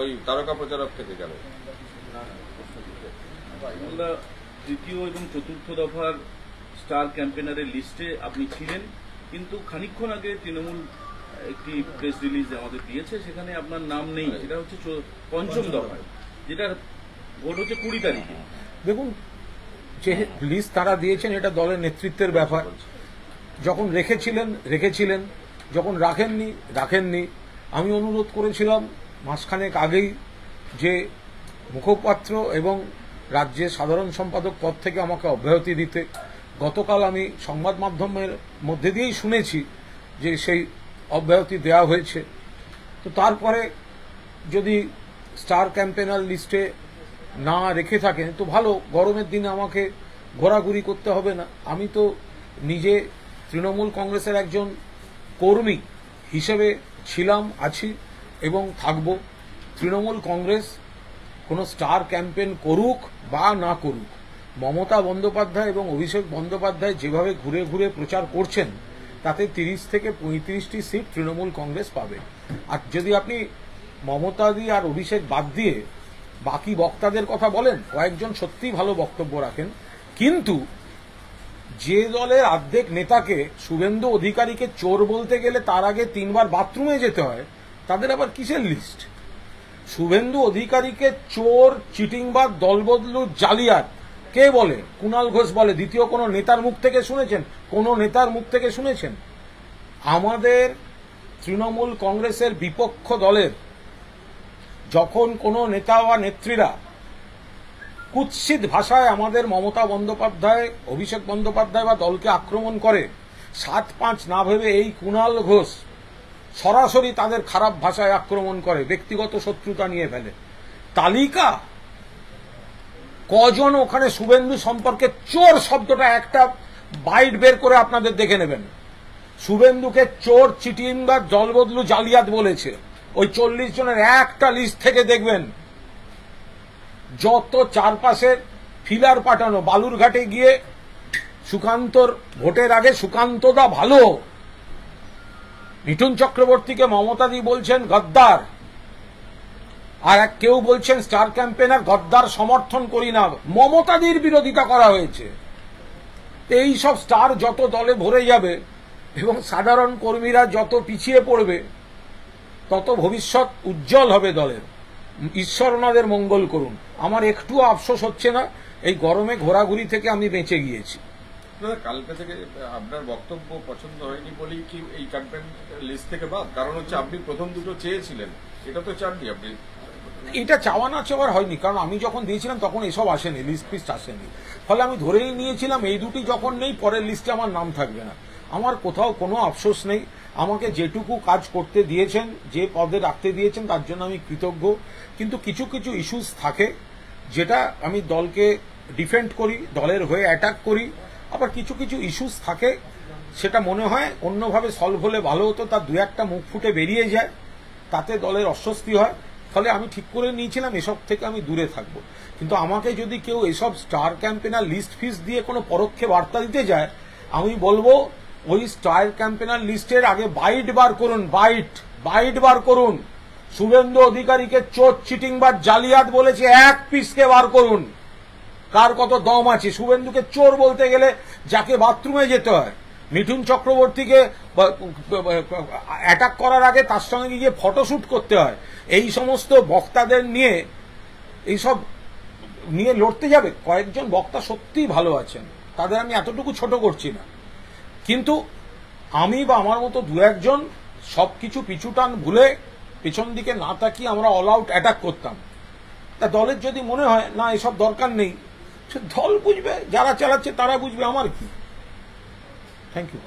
ওই তারকা প্রচারক থেকে গেল? তৃতীয় এবং চতুর্থ দফার স্টার ক্যাম্পেনারের লিস্টে আপনি ছিলেন, কিন্তু খানিকক্ষণ আগে তৃণমূল একটি প্রেস রিলিজ আমাদের দিয়েছে, সেখানে আপনার নাম নেই। সেটা হচ্ছে পঞ্চম দফায়, যেটার ভোট হচ্ছে 20 তারিখে। দেখুন, যে লিস্ট তারা দিয়েছেন এটা দলের নেতৃত্বের ব্যাপার। যখন রেখেছিলেন, যখন রাখেননি। আমি অনুরোধ করেছিলাম মাসখানেক আগেই যে মুখপাত্র এবং রাজ্যের সাধারণ সম্পাদক পদ থেকে আমাকে অব্যাহতি দিতে। গতকাল আমি সংবাদ মাধ্যমের মধ্যে দিয়েই শুনেছি যে সেই অব্যাহতি দেওয়া হয়েছে। তো তারপরে যদি স্টার ক্যাম্পেনার লিস্টে না রেখে থাকেন তো ভালো, গরমের দিনে আমাকে ঘোরাঘুরি করতে হবে না। আমি তো নিজে তৃণমূল কংগ্রেসের একজন কর্মী হিসেবে ছিলাম, আছি এবং থাকব। তৃণমূল কংগ্রেস কোনো স্টার ক্যাম্পেন করুক বা না করুক, মমতা বন্দ্যোপাধ্যায় এবং অভিষেক বন্দ্যোপাধ্যায় যেভাবে ঘুরে ঘুরে প্রচার করছেন তাতে 30 থেকে 35টি সিট তৃণমূল কংগ্রেস পাবে। আর যদি আপনি মমতাদি আর অভিষেক বাদ দিয়ে বাকি বক্তাদের কথা বলেন, কয়েকজন সত্যিই ভালো বক্তব্য রাখেন, কিন্তু যে দলের অর্ধেক নেতাকে শুভেন্দু অধিকারীকে চোর বলতে গেলে তার আগে 3 বার বাথরুমে যেতে হয়, তাদের আবার কিসের লিস্ট? শুভেন্দু অধিকারীকে চোর, চিটিংবাজ, দলবদলু, জালিয়াত কে বলে? কুণাল ঘোষ বলে। দ্বিতীয় কোন নেতার মুখ থেকে শুনেছেন? কোন নেতার মুখ থেকে শুনেছেন? আমাদের তৃণমূল কংগ্রেসের বিপক্ষ দলের যখন কোন নেতা বা নেত্রীরা কুৎসিত ভাষায় আমাদের মমতা বন্দ্যোপাধ্যায়, অভিষেক বন্দ্যোপাধ্যায় বা দলকে আক্রমণ করে, 7-5 না ভেবে এই কুণাল ঘোষ সরাসরি তাদের খারাপ ভাষায় আক্রমণ করে, ব্যক্তিগত শত্রুতা নিয়ে ফেলে। তালিকা কজন ওখানে শুভেন্দু সম্পর্কে চোর শব্দটা একটা বাইট বের করে আপনাদের দেখে নেবেন। শুভেন্দুকে চোর, চিটিংবাজ, দলবদলু, জালিয়াত বলেছে। ওই 40 জনের একটা লিস্ট থেকে দেখবেন যত চারপাশের ফিলার পাঠানো, বালুরঘাটে গিয়ে সুকান্তর ভোটের আগে সুকান্তদা ভালো, মিঠুন চক্রবর্তীকে মমতাদি বলছেন গদ্দার, আর কেউ বলছেন স্টার ক্যাম্পেনার গদ্দার সমর্থন করি না, মমতাদির বিরোধিতা করা হয়েছে। এই সব স্টার যত দলে ভরে যাবে এবং সাধারণ কর্মীরা যত পিছিয়ে পড়বে তত ভবিষ্যৎ উজ্জ্বল হবে দলের। ঈশ্বর ওনাদের মঙ্গল করুন। আমার একটুও আফসোস হচ্ছে না, এই গরমে ঘোরাঘুরি থেকে আমি বেঁচে গিয়েছি। কালকে থেকে আপনার বক্তব্য পছন্দ হয়নি বলেই কি এই ক্যাম্পেইন লিস্ট থেকে বাদ? কারণ হচ্ছে আপনি প্রথম দুটো চেয়েছিলেন, এটা তো চাননি আপনি। এটা চাওয়া না চাওয়ার হয়নি, কারণ আমি যখন দিয়েছিলাম তখন এসব আসেনি, লিস্ট ফিস্ট আসেনি। ফলে আমি ধরেই নিয়েছিলাম এই দুটি যখন নেই পরের লিস্টে আমার নাম থাকবে না। আমার কোথাও কোনো আফসোস নেই। আমাকে যেটুকু কাজ করতে দিয়েছেন, যে পদে রাখতে দিয়েছেন তার জন্য আমি কৃতজ্ঞ। কিন্তু কিছু কিছু ইস্যুস থাকে যেটা আমি দলকে ডিফেন্ড করি, দলের হয়ে অ্যাটাক করি। আবার কিছু কিছু ইস্যুস থাকে সেটা মনে হয় অন্যভাবে সলভ হলে ভালো হতো, তার 2-1টা মুখ ফুটে বেরিয়ে যায়, তাতে দলের অস্বস্তি হয়। ফলে আমি ঠিক করে নিয়েছিলাম এসব থেকে আমি দূরে থাকব। কিন্তু আমাকে যদি কেউ এসব স্টার ক্যাম্পেনার লিস্ট ফিস দিয়ে কোনো পরোক্ষে বার্তা দিতে যায়, আমি বলবো ওই স্টার ক্যাম্পেনার লিস্টের আগে বাইট বার করুন, বাইট বার করুন। শুভেন্দু অধিকারীকে চোর, চিটিংবাজ, জালিয়াত বলেছে, এক পিসকে বার করুন। কার কত দম আছে? শুভেন্দুকে চোর বলতে গেলে যাকে বাথরুমে যেতে হয়, মিঠুন চক্রবর্তীকে অ্যাটাক করার আগে তার সঙ্গে গিয়ে ফটোশুট করতে হয়, এই সমস্ত বক্তাদের নিয়ে এইসব নিয়ে লড়তে যাবে? কয়েকজন বক্তা সত্যিই ভালো আছেন, তাদের আমি এতটুকু ছোট করছি না, কিন্তু আমি বা আমার মতো 2-1জন সবকিছু পিছুটান ভুলে পেছন দিকে না তাকিয়ে আমরা অল আউট অ্যাটাক করতাম। তা দলের যদি মনে হয় না এসব দরকার নেই, দল বুঝবে, যারা চালাচ্ছে তারা বুঝবে, আমার কি। Thank you.